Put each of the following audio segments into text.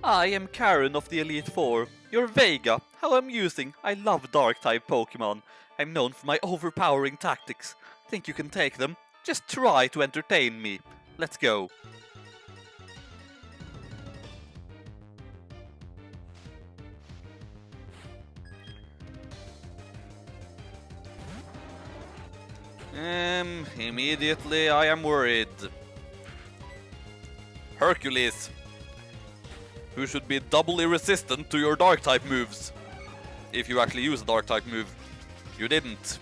I am Karen of the Elite Four. You're Vega. How amusing. I love Dark-type Pokémon. I'm known for my overpowering tactics. Think you can take them? Just try to entertain me. Let's go. Immediately I am worried. Hercules, who should be doubly resistant to your Dark-type moves. If you actually use a Dark-type move. You didn't.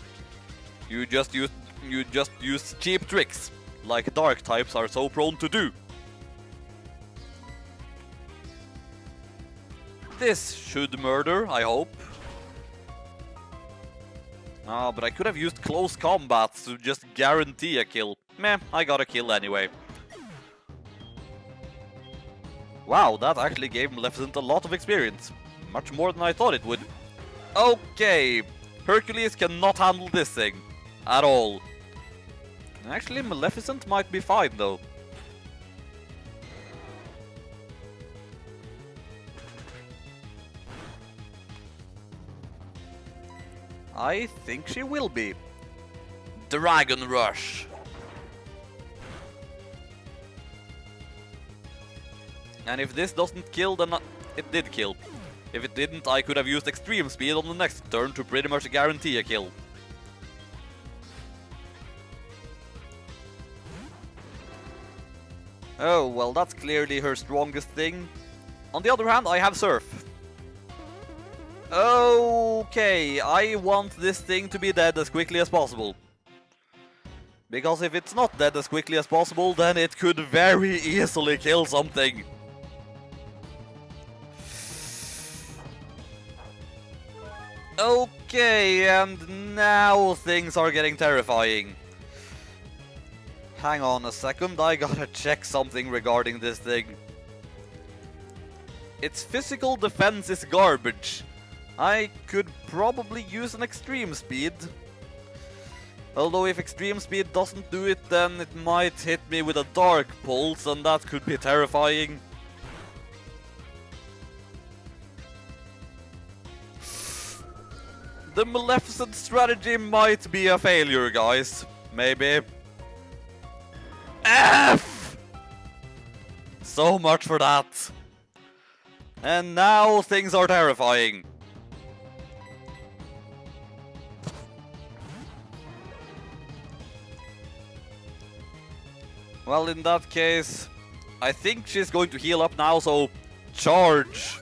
You just used cheap tricks, like Dark-types are so prone to do. This should murder, I hope. Ah, but I could have used close combat to just guarantee a kill. Meh, I got a kill anyway. Wow, that actually gave Maleficent a lot of experience. Much more than I thought it would. Okay, Hercules cannot handle this thing. At all. Actually, Maleficent might be fine though. I think she will be. Dragon Rush. And if this doesn't kill, then it did kill. If it didn't, I could have used Extreme Speed on the next turn to pretty much guarantee a kill. Oh, well, that's clearly her strongest thing. On the other hand, I have Surf. Okay, I want this thing to be dead as quickly as possible. Because if it's not dead as quickly as possible, then it could very easily kill something. Okay, and now things are getting terrifying. Hang on a second, I gotta check something regarding this thing. Its physical defense is garbage. I could probably use an Extreme Speed. Although if Extreme Speed doesn't do it, then it might hit me with a Dark Pulse, and that could be terrifying. The Maleficent strategy might be a failure, guys. Maybe. F! So much for that. And now things are terrifying. Well, in that case, I think she's going to heal up now, so charge.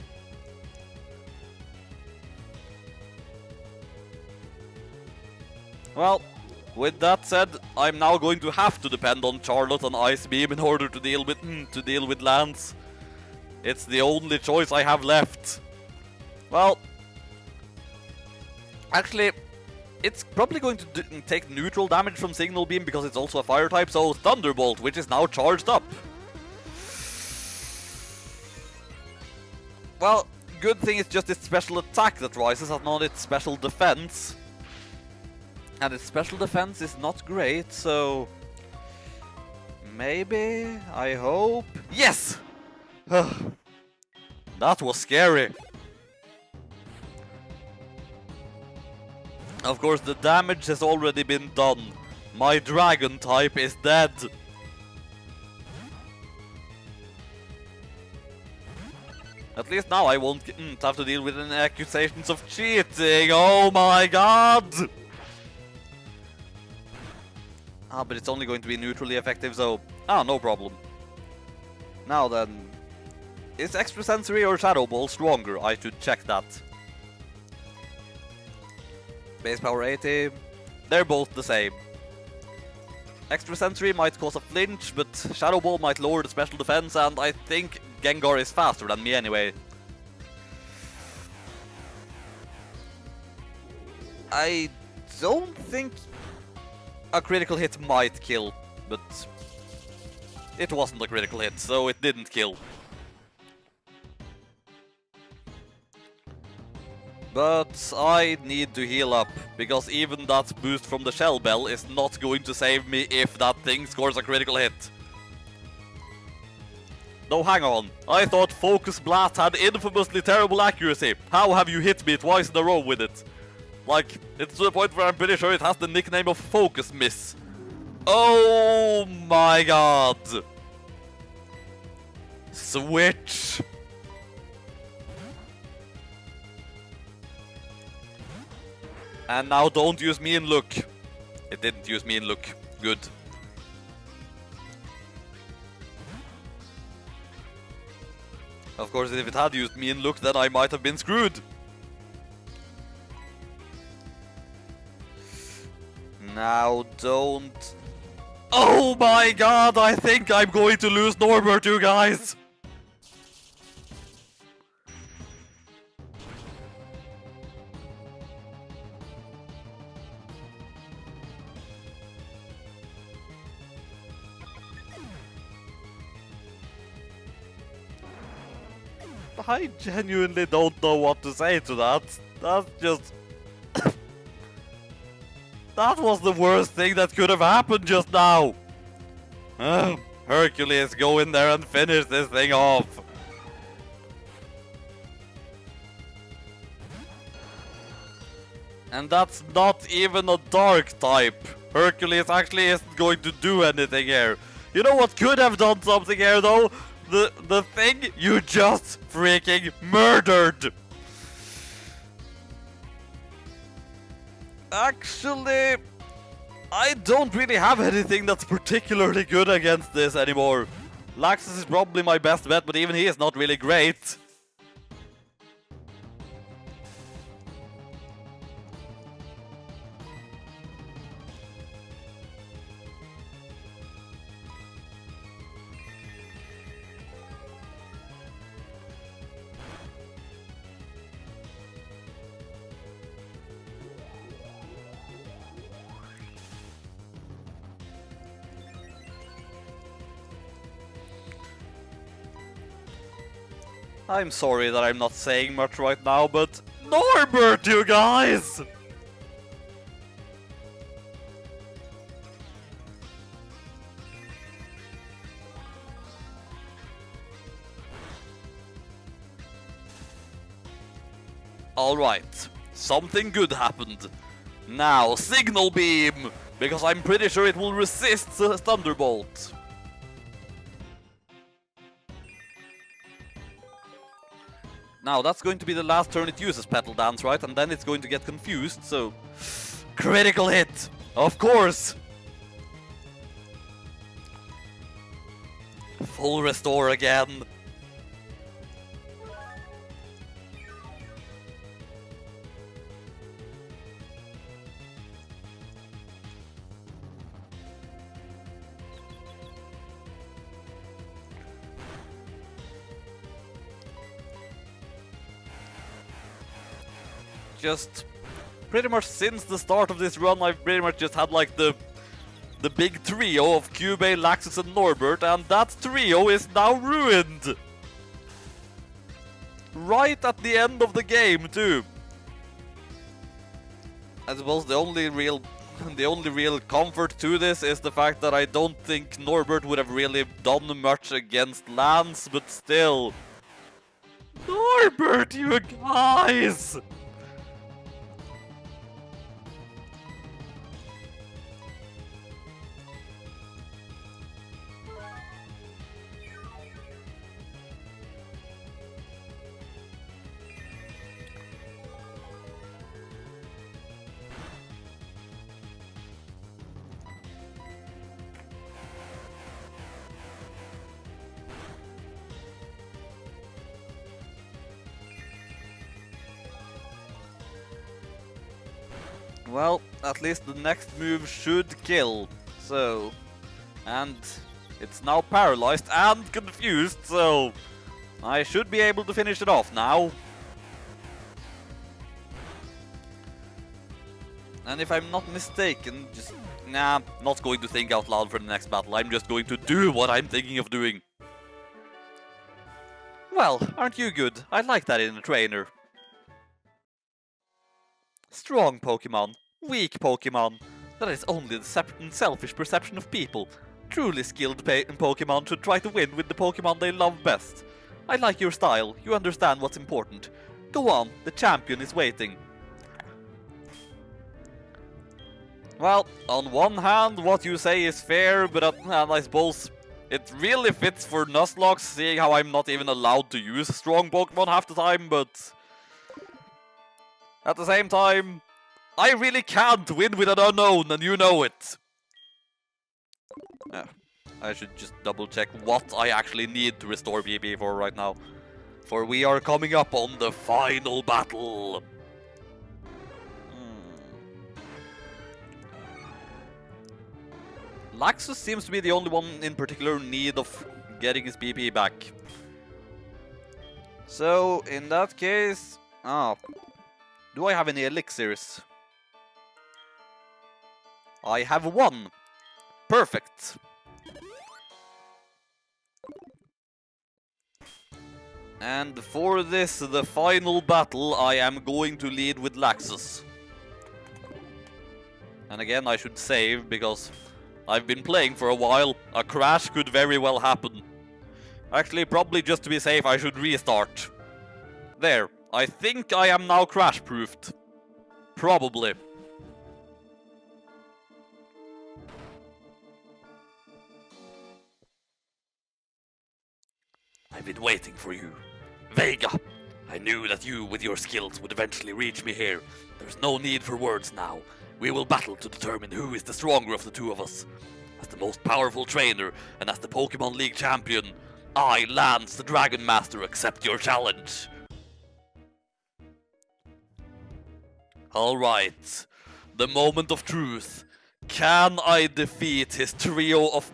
Well, with that said, I'm now going to have to depend on Charlotte and Ice Beam in order to deal with Lance. It's the only choice I have left. Well, actually, it's probably going to take neutral damage from Signal Beam because it's also a fire type, so Thunderbolt, which is now charged up. Well, good thing it's just its special attack that rises and not its special defense. And its special defense is not great, so maybe, I hope. Yes! That was scary. Of course, the damage has already been done. My dragon type is dead. At least now I won't have to deal with any accusations of cheating. Oh my god! Ah, but it's only going to be neutrally effective, so... Ah, no problem. Now then... Is Extrasensory or Shadow Ball stronger? I should check that. Base power 80. They're both the same. Extrasensory might cause a flinch, but Shadow Ball might lower the special defense, and I think Gengar is faster than me anyway. I don't think a critical hit might kill, but it wasn't a critical hit, so it didn't kill. But I need to heal up, because even that boost from the Shell Bell is not going to save me if that thing scores a critical hit. No, hang on. I thought Focus Blast had infamously terrible accuracy. How have you hit me twice in a row with it? Like, it's to the point where I'm pretty sure it has the nickname of Focus Miss. Oh my god. Switch. And now don't use me in look. It didn't use me in look. Good. Of course, if it had used me in look, then I might have been screwed. Now don't... Oh my god, I think I'm going to lose Norbert, you guys! I genuinely don't know what to say to that. That's just... That was the worst thing that could have happened just now! Hercules, go in there and finish this thing off! And that's not even a dark type! Hercules actually isn't going to do anything here. You know what could have done something here though? The thing you just freaking murdered! Actually, I don't really have anything that's particularly good against this anymore. Laxus is probably my best bet, but even he is not really great. I'm sorry that I'm not saying much right now, but Norbert, you guys! Alright, something good happened. Now, Signal Beam! Because I'm pretty sure it will resist the Thunderbolt. Now, that's going to be the last turn it uses Petal Dance, right? And then it's going to get confused, so... Critical hit! Of course! Full restore again. Just pretty much since the start of this run, I've pretty much just had like the big trio of Cubase, Laxus and Norbert, and that trio is now ruined! Right at the end of the game, too! I suppose the only real comfort to this is the fact that I don't think Norbert would have really done much against Lance, but still... Norbert, you guys! Well, at least the next move should kill, so... And it's now paralyzed and confused, so... I should be able to finish it off now. And if I'm not mistaken, just... Nah, not going to think out loud for the next battle, I'm just going to do what I'm thinking of doing. Well, aren't you good? I like that in a trainer. Strong Pokemon. Weak Pokemon. That is only the selfish perception of people. Truly skilled Pokemon should try to win with the Pokemon they love best. I like your style, you understand what's important. Go on, the champion is waiting. Well, on one hand, what you say is fair, but I suppose it really fits for Nuzlocke, seeing how I'm not even allowed to use strong Pokemon half the time, but at the same time, I really can't win with an unknown, and you know it. I should just double check what I actually need to restore BP for right now. For we are coming up on the final battle. Laxus seems to be the only one in particular need of getting his BP back. So, in that case... do I have any elixirs? I have one. Perfect. And for this, the final battle, I am going to lead with Laxus. And again, I should save, because I've been playing for a while. A crash could very well happen. Actually, probably just to be safe, I should restart. There. I think I am now crash-proofed. Probably. I've been waiting for you. Vega! I knew that you, with your skills, would eventually reach me here. There's no need for words now. We will battle to determine who is the stronger of the two of us. As the most powerful trainer, and as the Pokémon League champion, I, Lance, the Dragon Master, accept your challenge. Alright, the moment of truth. Can I defeat his trio of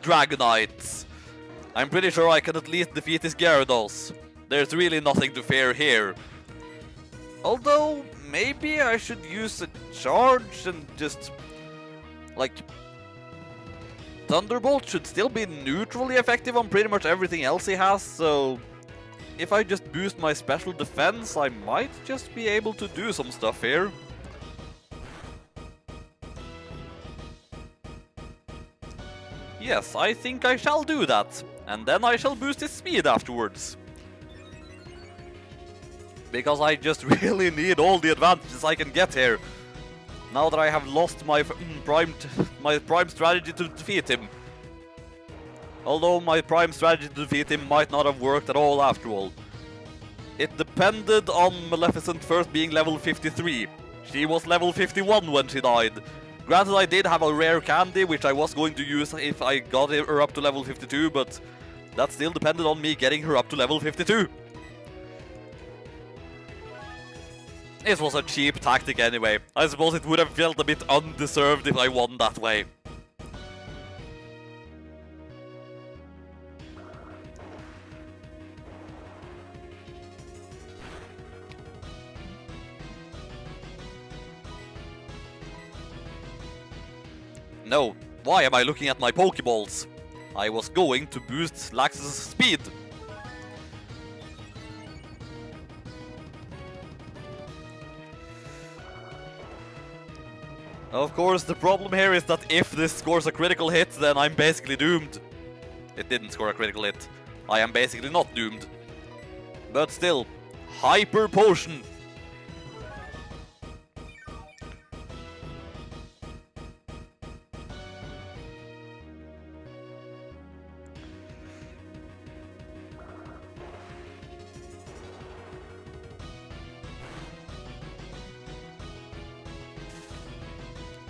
Dragonites? I'm pretty sure I can at least defeat his Gyarados. There's really nothing to fear here. Although, maybe I should use a charge and just... like... Thunderbolt should still be neutrally effective on pretty much everything else he has, so... if I just boost my special defense, I might just be able to do some stuff here. Yes, I think I shall do that. And then I shall boost his speed afterwards. Because I just really need all the advantages I can get here. Now that I have lost my prime strategy to defeat him. Although my prime strategy to defeat him might not have worked at all after all. It depended on Maleficent first being level 53. She was level 51 when she died. Granted, I did have a rare candy, which I was going to use if I got her up to level 52, but that still depended on me getting her up to level 52. It was a cheap tactic anyway. I suppose it would have felt a bit undeserved if I won that way. No, why am I looking at my Pokeballs? I was going to boost Laxus' speed. Of course, the problem here is that if this scores a critical hit, then I'm basically doomed. It didn't score a critical hit. I am basically not doomed. But still, Hyper Potion.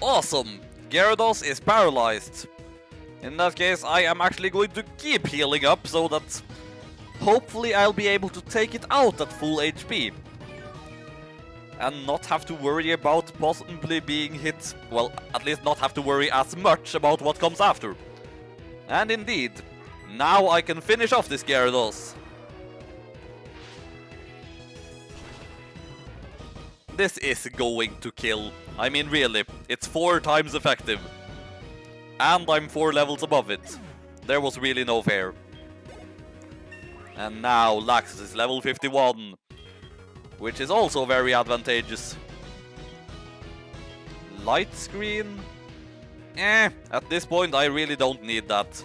Awesome! Gyarados is paralyzed. In that case, I am actually going to keep healing up so that hopefully I'll be able to take it out at full HP. And not have to worry about possibly being hit, well, at least not have to worry as much about what comes after. And indeed, now I can finish off this Gyarados. This is going to kill. I mean, really, it's 4 times effective. And I'm 4 levels above it. There was really no fair. And now Laxus is level 51. Which is also very advantageous. Light screen. At this point I really don't need that.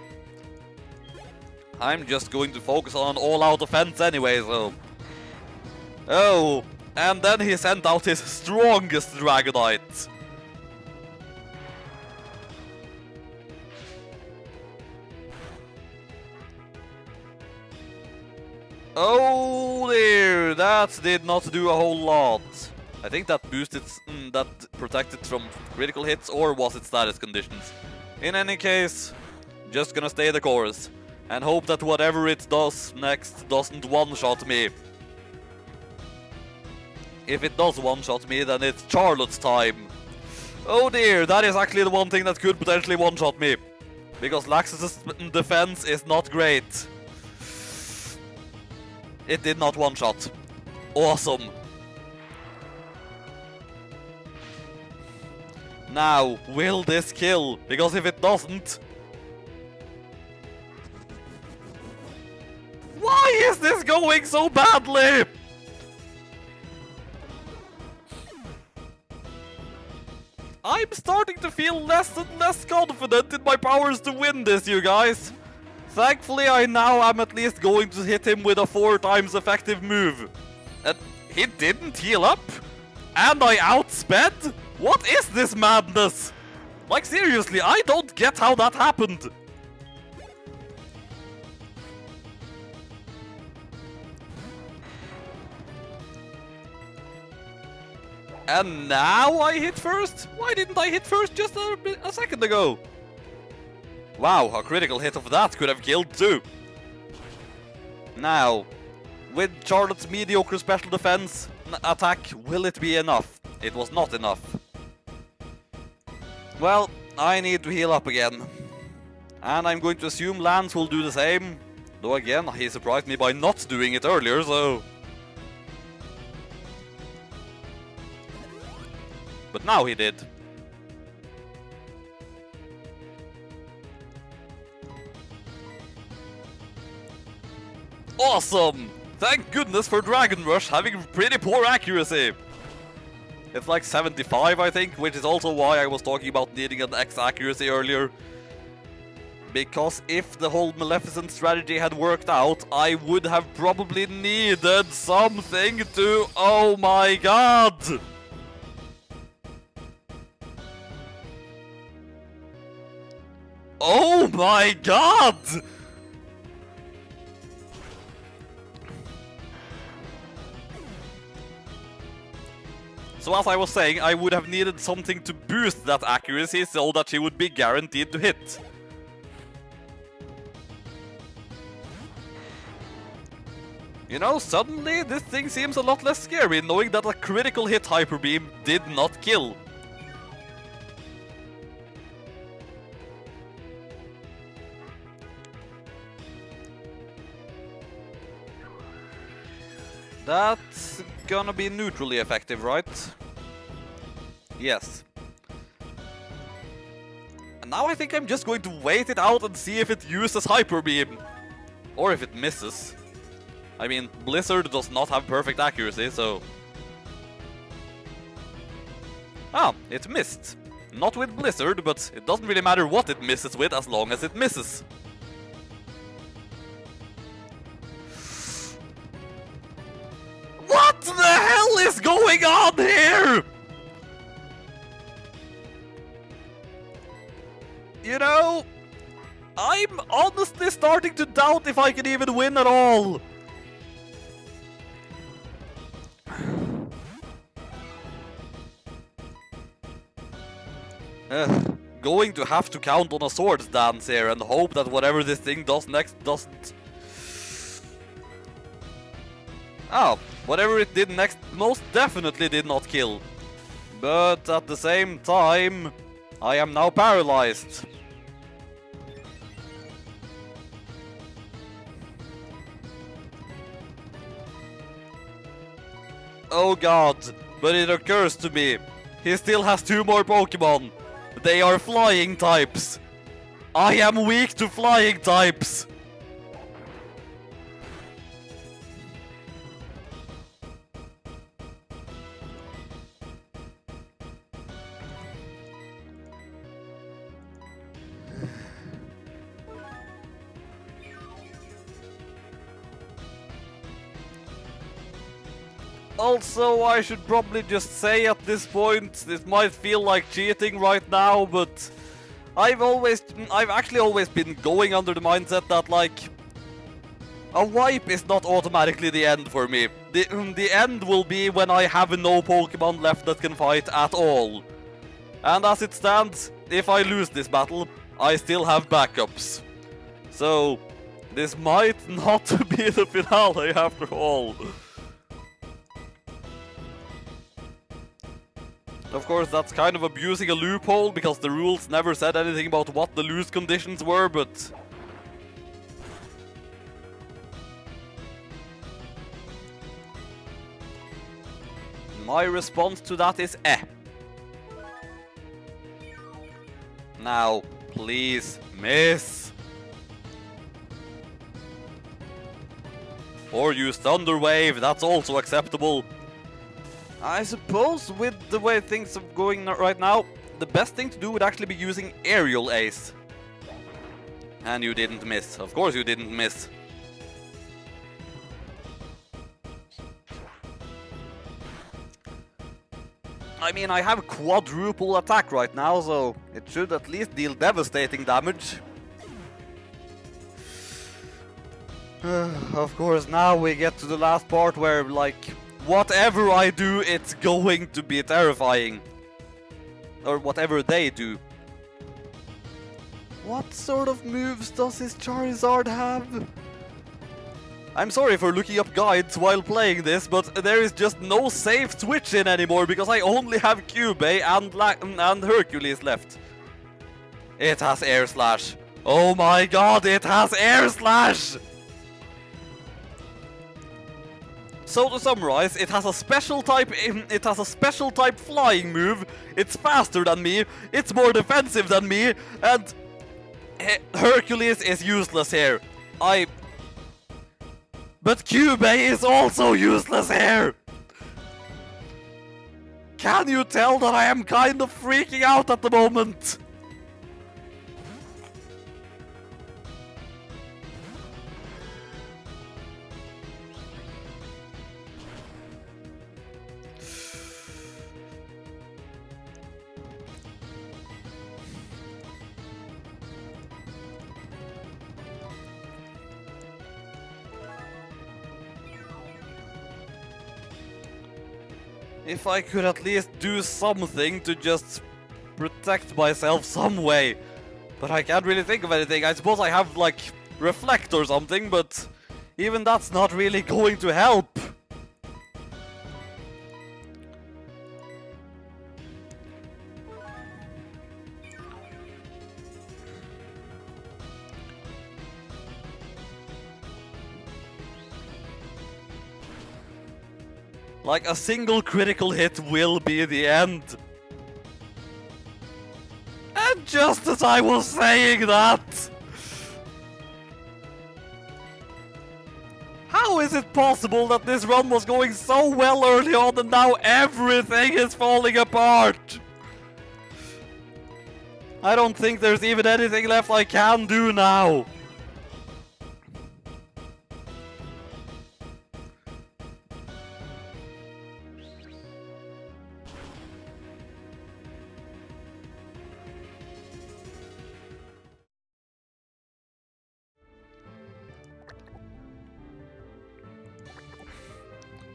I'm just going to focus on all-out offense anyway, so... Oh, and then he sent out his strongest Dragonite. Oh dear, that did not do a whole lot. I think that boosted, that protected from critical hits, or was it status conditions? In any case, just gonna stay the course, and hope that whatever it does next doesn't one-shot me. If it does one-shot me, then it's Charlotte's time. Oh dear, that is actually the one thing that could potentially one-shot me. Because Laxus's defense is not great. It did not one-shot. Awesome. Now, will this kill? Because if it doesn't... Why is this going so badly? I'm starting to feel less and less confident in my powers to win this, you guys. Thankfully, I now am at least going to hit him with a 4 times effective move. And he didn't heal up? And I outsped? What is this madness? Like seriously, I don't get how that happened. And now I hit first? Why didn't I hit first just a second ago? Wow, a critical hit of that could have killed too. Now, with Charlotte's mediocre special defense attack, will it be enough? It was not enough. Well, I need to heal up again. And I'm going to assume Lance will do the same. Though again, he surprised me by not doing it earlier, so... But now he did. Awesome! Thank goodness for Dragon Rush having pretty poor accuracy. It's like 75, I think, which is also why I was talking about needing an X accuracy earlier. Because if the whole Maleficent strategy had worked out, I would have probably needed something to... Oh my god! Oh my god! So as I was saying, I would have needed something to boost that accuracy so that she would be guaranteed to hit. You know, suddenly this thing seems a lot less scary, knowing that a critical hit Hyper Beam did not kill. That's gonna be neutrally effective, right? Yes. And now I think I'm just going to wait it out and see if it uses Hyper Beam. Or if it misses. I mean, Blizzard does not have perfect accuracy, so... Ah, it missed. Not with Blizzard, but it doesn't really matter what it misses with as long as it misses. What the hell is going on here? You know, I'm honestly starting to doubt if I can even win at all. Going to have to count on a swords dance here and hope that whatever this thing does next doesn't... Oh, whatever it did next most definitely did not kill. But at the same time, I am now paralyzed. Oh god, but it occurs to me, he still has 2 more Pokemon. They are flying types. I am weak to flying types. Also, I should probably just say at this point, this might feel like cheating right now, but I've actually always been going under the mindset that, like, a wipe is not automatically the end for me. The end will be when I have no Pokemon left that can fight at all. And as it stands, if I lose this battle, I still have backups. So, this might not be the finale after all. Of course, that's kind of abusing a loophole, because the rules never said anything about what the lose conditions were, but... my response to that is eh. Now, please, miss. Or use Thunder Wave, that's also acceptable. I suppose with the way things are going right now, the best thing to do would actually be using Aerial Ace. And you didn't miss. Of course you didn't miss. I mean, I have quadruple attack right now, so it should at least deal devastating damage. Of course, now we get to the last part where, like, whatever I do, it's going to be terrifying. Or whatever they do. What sort of moves does this Charizard have? I'm sorry for looking up guides while playing this, but there is just no safe switch in anymore because I only have Cubey and Hercules left. It has Air Slash. Oh my god, it has Air Slash! So to summarize, it has a special type flying move, it's faster than me, it's more defensive than me, and Hercules is useless here. But Cubey is also useless here! Can you tell that I am kind of freaking out at the moment? If I could at least do something to just protect myself some way. But I can't really think of anything. I suppose I have, like, Reflect or something, but even that's not really going to help. Like, a single critical hit will be the end. And just as I was saying that... how is it possible that this run was going so well early on and now everything is falling apart? I don't think there's even anything left I can do now.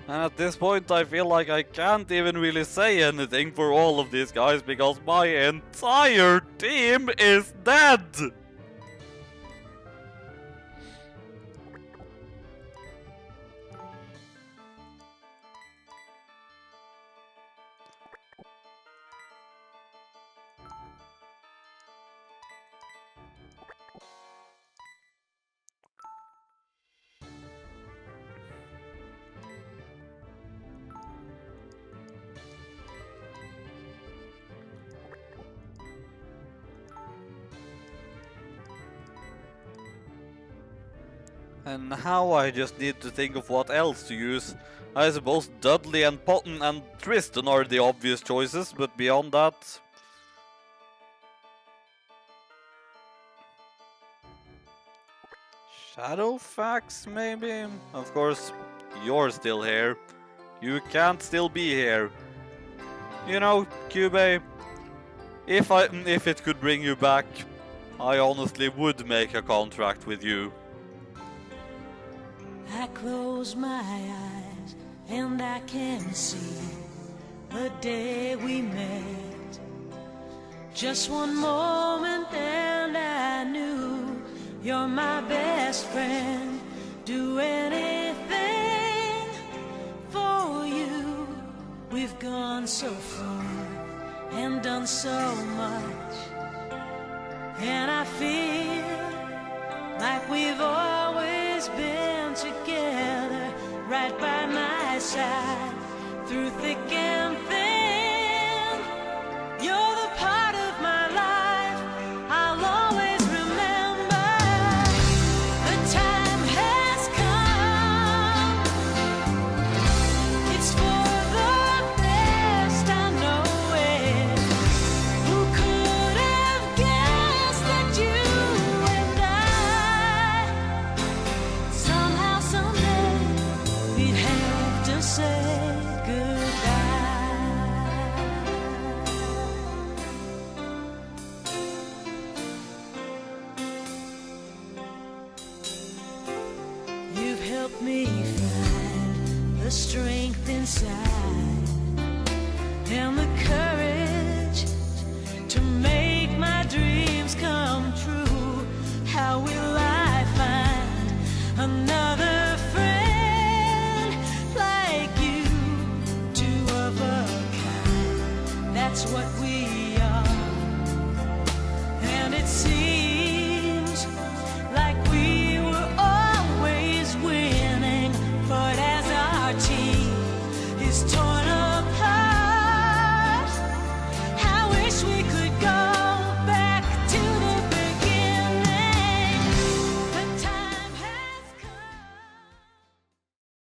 And at this point I feel like I can't even really say anything for all of these guys because my entire team is dead! And now I just need to think of what else to use. I suppose Dudley and Potten and Tristan are the obvious choices, but beyond that... Shadowfax, maybe? Of course, you're still here. You can't still be here. You know, Cube, if it could bring you back, I honestly would make a contract with you. I close my eyes and I can see the day we met. Just one moment and I knew you're my best friend. Do anything for you. We've gone so far and done so much, and I feel like we've always been together, right by my side, through thick and thin. You're the part of my life I'll always remember. The time has come. It's for the best, I know it. Who could have guessed that you and I, somehow, someday, we'd have to say me find the strength inside and the